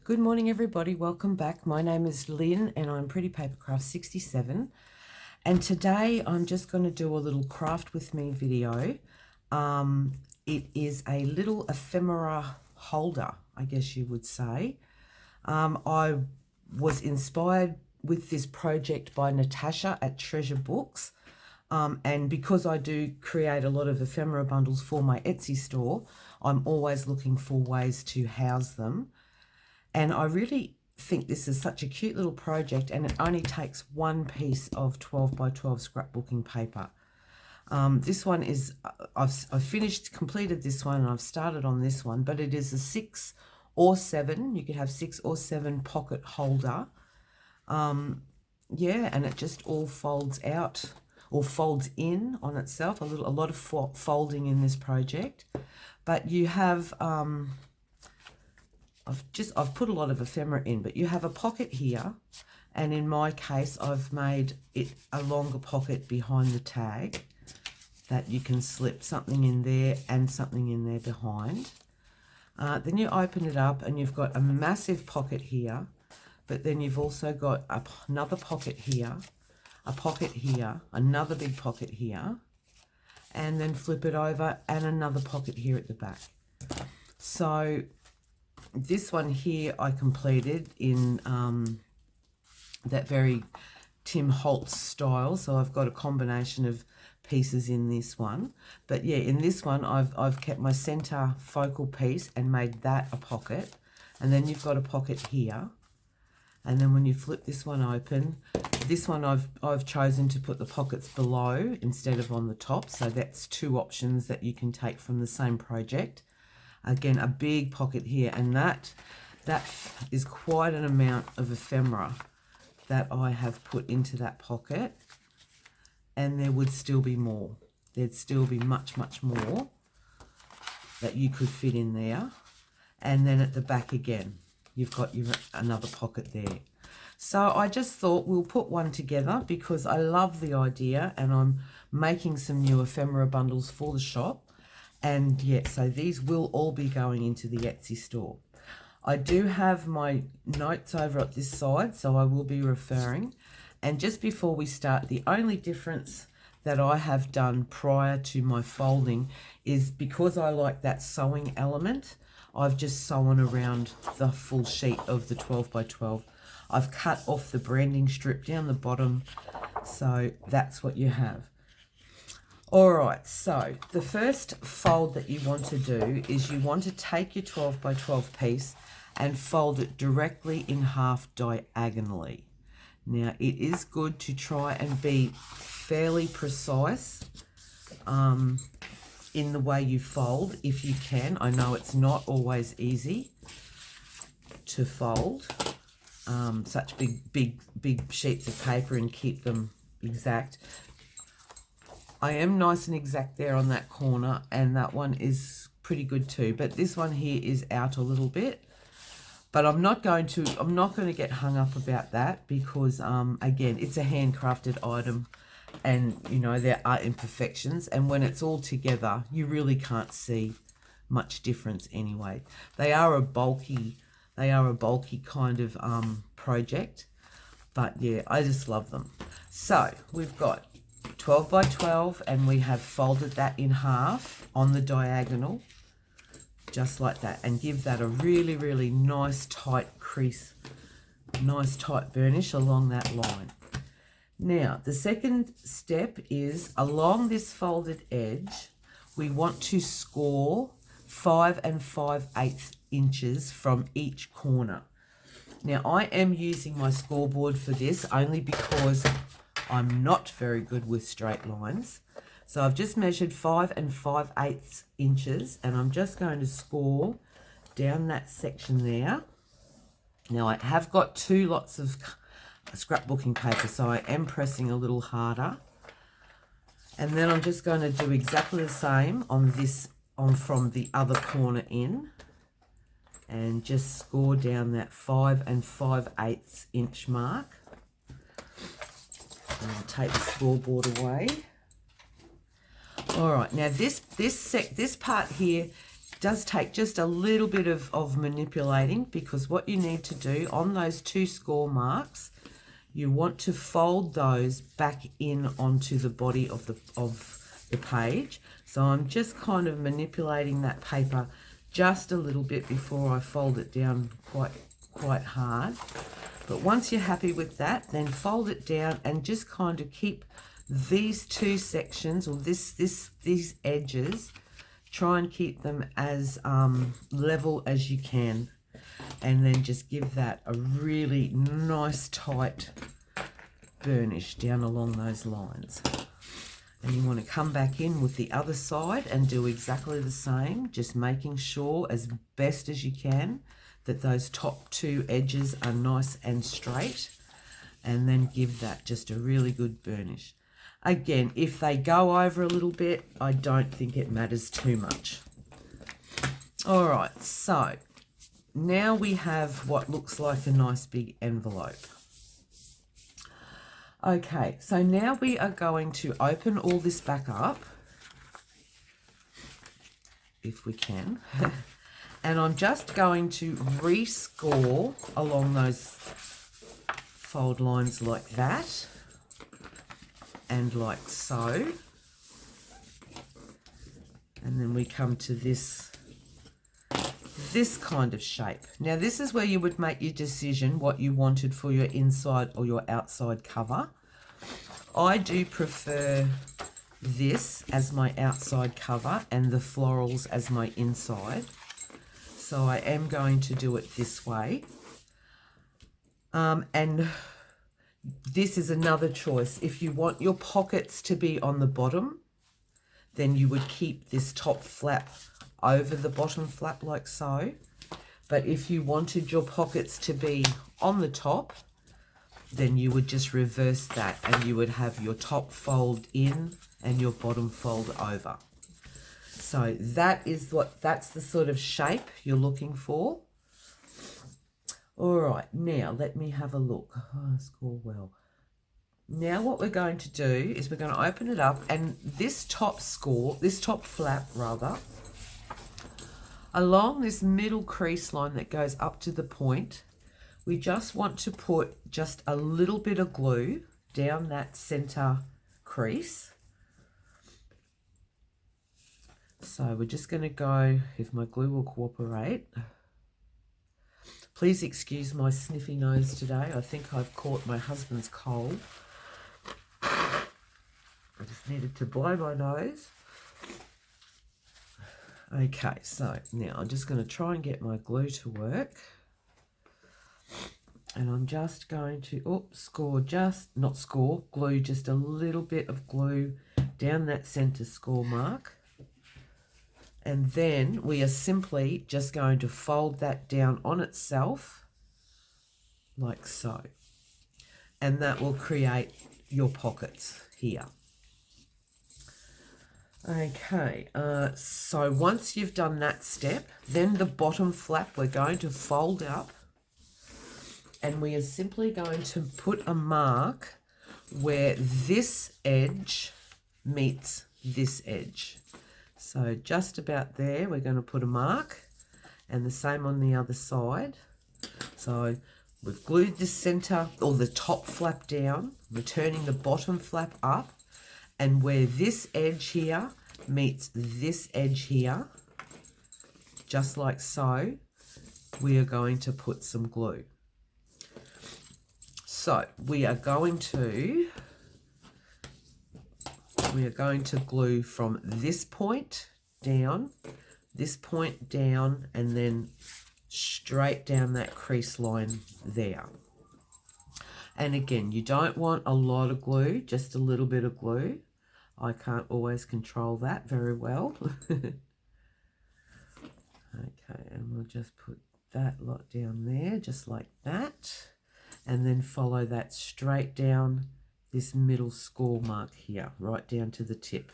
Good morning, everybody. Welcome back. My name is Lynn and I'm Pretty Papercrafts 67. And today I'm just going to do a little craft with me video. It is a little ephemera holder, I guess you would say. I was inspired with this project by Natasha at Treasure Books. And because I do create a lot of ephemera bundles for my Etsy store, I'm always looking for ways to house them. And I really think this is such a cute little project, and it only takes one piece of 12 by 12 scrapbooking paper. This one is, I've completed this one, and I've started on this one, but it is a 6 or 7. You could have 6 or 7 pocket holder. Yeah, and it just all folds out or folds in on itself. A lot of folding in this project, but you have I've put a lot of ephemera in, but you have a pocket here, and in my case I've made it a longer pocket behind the tag that you can slip something in there and something in there behind. Then you open it up and you've got a massive pocket here, but then you've also got another pocket here, a pocket here, another big pocket here, and then flip it over and another pocket here at the back. So this one here I completed in that very Tim Holtz style. So I've got a combination of pieces in this one. But yeah, in this one I've kept my center focal piece and made that a pocket. And then you've got a pocket here. And then when you flip this one open, this one I've chosen to put the pockets below instead of on the top. So that's two options that you can take from the same project. Again, a big pocket here, and that is quite an amount of ephemera that I have put into that pocket, and there would still be more. There'd still be much, much more that you could fit in there. And then at the back again, you've got another pocket there. So I just thought we'll put one together because I love the idea, and I'm making some new ephemera bundles for the shop. And yeah, so these will all be going into the Etsy store. I do have my notes over at this side, so I will be referring. And just before we start, the only difference that I have done prior to my folding is because I like that sewing element, I've just sewn around the full sheet of the 12 by 12. I've cut off the branding strip down the bottom, so that's what you have. All right, so the first fold that you want to do is you want to take your 12 by 12 piece and fold it directly in half diagonally. Now, it is good to try and be fairly precise in the way you fold if you can. I know it's not always easy to fold such big sheets of paper and keep them exact. I am nice and exact there on that corner, and that one is pretty good too. But this one here is out a little bit. But I'm not going to get hung up about that because again, it's a handcrafted item, and you know there are imperfections, and when it's all together, you really can't see much difference anyway. They are a bulky kind of project, but yeah, I just love them. So we've got 12 by 12, and we have folded that in half on the diagonal, just like that, and give that a really, really nice tight crease, nice tight burnish along that line. Now, the second step is along this folded edge, we want to score 5 5/8 inches from each corner. Now, I am using my scoreboard for this only because I'm not very good with straight lines. So I've just measured 5 5/8 inches, and I'm just going to score down that section there. Now I have got 2 lots of scrapbooking paper, so I am pressing a little harder. And then I'm just going to do exactly the same on this, from the other corner in, and just score down that 5 5/8 inch mark. And I'll take the scoreboard away. All right, now this part here does take just a little bit of manipulating, because what you need to do on those 2 score marks, you want to fold those back in onto the body of the page. So I'm just kind of manipulating that paper just a little bit before I fold it down quite hard. But once you're happy with that, then fold it down and just kind of keep these 2 sections, or these edges, try and keep them as level as you can, and then just give that a really nice tight burnish down along those lines. And you want to come back in with the other side and do exactly the same, just making sure as best as you can that those top 2 edges are nice and straight, and then give that just a really good burnish. Again, if they go over a little bit, I don't think it matters too much. All right, so now we have what looks like a nice big envelope. Okay, so now we are going to open all this back up, if we can. And I'm just going to rescore along those fold lines like that, and like so. And then we come to this kind of shape. Now this is where you would make your decision what you wanted for your inside or your outside cover. I do prefer this as my outside cover and the florals as my inside. So I am going to do it this way. And this is another choice. If you want your pockets to be on the bottom, then you would keep this top flap over the bottom flap like so. But if you wanted your pockets to be on the top, then you would just reverse that, and you would have your top fold in and your bottom fold over. So that's the sort of shape you're looking for. All right, now let me have a look. Oh, score well. Now what we're going to do is we're going to open it up, and this top flap rather, along this middle crease line that goes up to the point, we just want to put just a little bit of glue down that center crease. So we're just going to go, if my glue will cooperate. Please excuse my sniffy nose today. I think I've caught my husband's cold. I just needed to blow my nose. Okay, so now I'm just going to try and get my glue to work. And I'm just going to, glue just a little bit of glue down that center score mark. And then we are simply just going to fold that down on itself like so. And that will create your pockets here. Okay, so once you've done that step, then the bottom flap we're going to fold up, and we are simply going to put a mark where this edge meets this edge. So just about there, we're going to put a mark, and the same on the other side. So we've glued the center or the top flap down, we're turning the bottom flap up, and where this edge here meets this edge here, just like so, we are going to put some glue. So we are going to glue from this point down, and then straight down that crease line there. And again, you don't want a lot of glue, just a little bit of glue. I can't always control that very well. Okay, and we'll just put that lot down there, just like that. And then follow that straight down this middle score mark here, right down to the tip.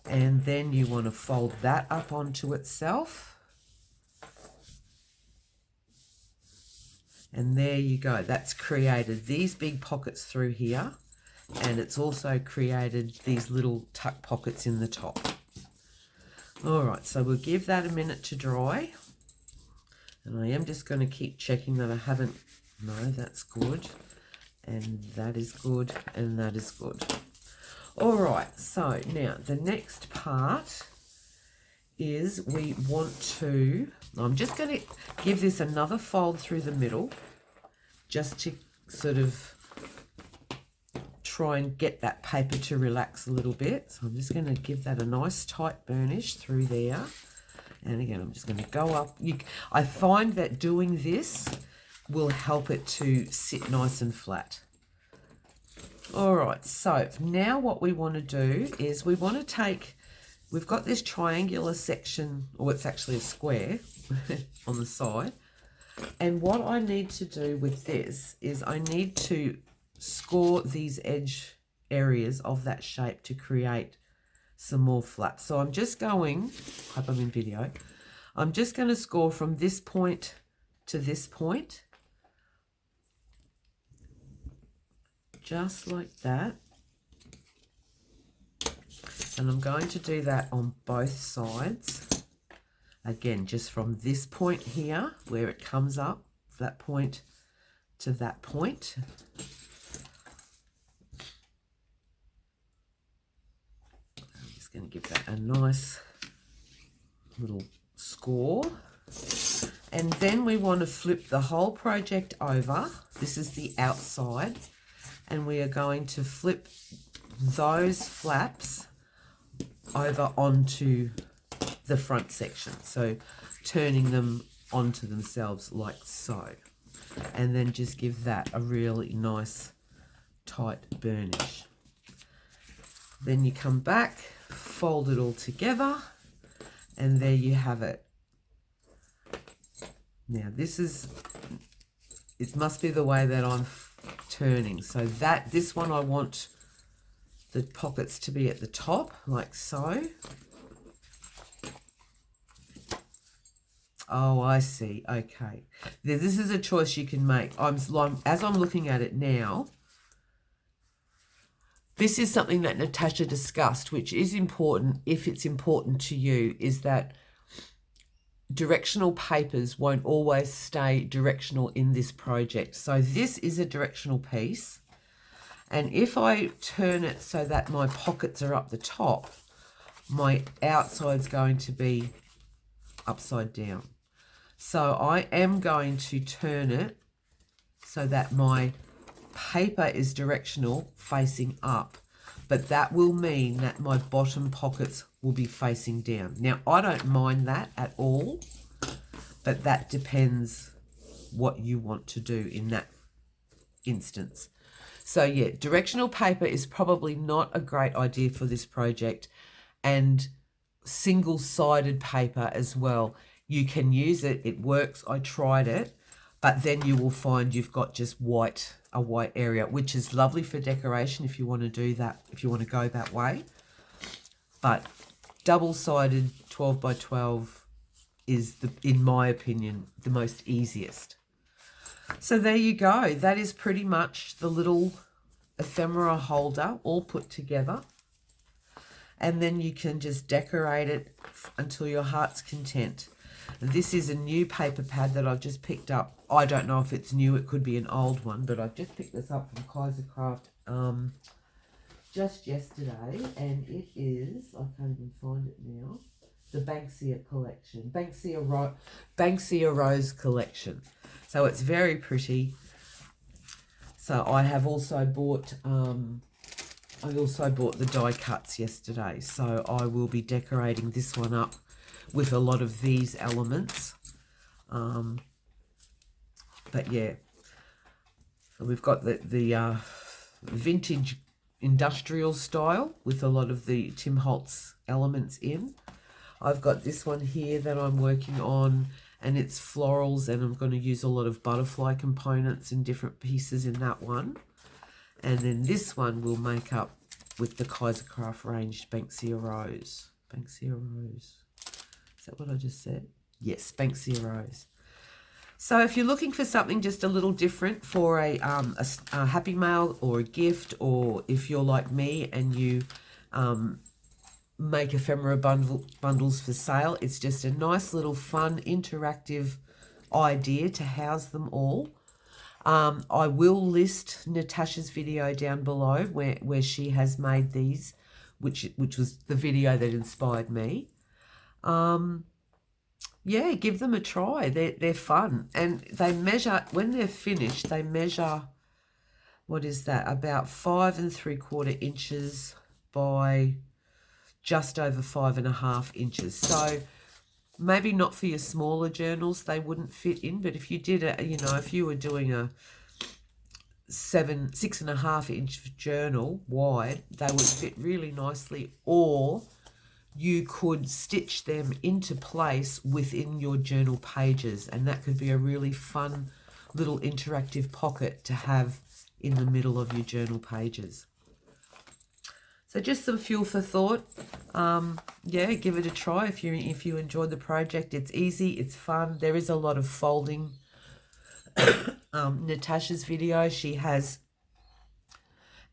And then you want to fold that up onto itself. And there you go. That's created these big pockets through here. And it's also created these little tuck pockets in the top. All right, so we'll give that a minute to dry. And I am just going to keep checking that I haven't, no, that's good. And that is good, and that is good. All right, so now the next part is we want to, I'm just going to give this another fold through the middle just to sort of try and get that paper to relax a little bit. So I'm just going to give that a nice tight burnish through there. And again, I'm just going to go up. I find that doing this will help it to sit nice and flat. All right, so now what we want to do is we want to take, we've got this triangular section, or it's actually a square on the side. And what I need to do with this is I need to score these edge areas of that shape to create some more flaps. So I'm just going, I hope I'm in video, I'm just going to score from this point to this point, just like that. And I'm going to do that on both sides. Again, just from this point here, where it comes up, that point to that point. I'm just going to give that a nice little score. And then we want to flip the whole project over. This is the outside. And we are going to flip those flaps over onto the front section. So turning them onto themselves like so. And then just give that a really nice tight burnish. Then you come back, fold it all together, and there you have it. Now this is, it must be the way that I'm turning. So that, this one I want the pockets to be at the top, like so. Oh, I see. Okay. This is a choice you can make. As I'm looking at it now, this is something that Natasha discussed, which is important, if it's important to you, is that directional papers won't always stay directional in this project. So this is a directional piece. And if I turn it so that my pockets are up the top, my outside's going to be upside down. So I am going to turn it so that my paper is directional facing up, but that will mean that my bottom pockets will be facing down. Now, I don't mind that at all, but that depends what you want to do in that instance. So yeah, directional paper is probably not a great idea for this project, and single-sided paper as well. You can use it, it works, I tried it, but then you will find you've got just a white area, which is lovely for decoration if you want to do that, if you want to go that way. But double-sided 12 by 12 is, in my opinion, the most easiest. So there you go. That is pretty much the little ephemera holder all put together. And then you can just decorate it until your heart's content. This is a new paper pad that I've just picked up. I don't know if it's new, it could be an old one, but I've just picked this up from WhichCraftDoYouDo just yesterday, and it is, I can't even find it now, the Banksia collection, Banksia Rose collection. So it's very pretty. So I have also bought, the die cuts yesterday. So I will be decorating this one up with a lot of these elements. But yeah, so we've got the vintage industrial style with a lot of the Tim Holtz elements in. I've got this one here that I'm working on, and it's florals, and I'm going to use a lot of butterfly components and different pieces in that one. And then this one will make up with the WhichCraft range Banksia Rose. Banksia Rose. Is that what I just said? Yes, Banksia Rose. So if you're looking for something just a little different for a happy mail or a gift, or if you're like me and you make ephemera bundles for sale. It's just a nice little fun interactive idea to house them all. I will list Natasha's video down below where she has made these, which was the video that inspired me. Yeah, give them a try. They're fun, and they measure, when they're finished, they measure, what is that, about 5 3/4 inches by just over 5.5 inches. So maybe not for your smaller journals, they wouldn't fit in, but if you did a, you know, if you were doing a 6.5 inch journal wide, they would fit really nicely. Or you could stitch them into place within your journal pages, and that could be a really fun little interactive pocket to have in the middle of your journal pages. So just some fuel for thought. Yeah, give it a try if you enjoyed the project. It's easy, it's fun. There is a lot of folding. Natasha's video, she has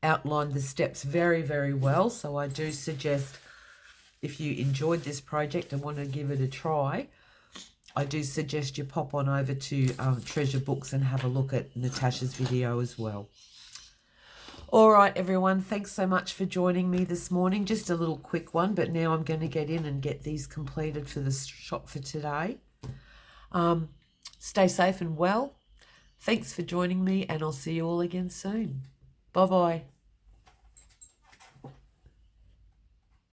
outlined the steps very, very well. So I do suggest, if you enjoyed this project and want to give it a try, I do suggest you pop on over to Treasure Books and have a look at Natasha's video as well. All right, everyone, thanks so much for joining me this morning. Just a little quick one, but now I'm going to get in and get these completed for the shop for today. Stay safe and well. Thanks for joining me, and I'll see you all again soon. Bye-bye.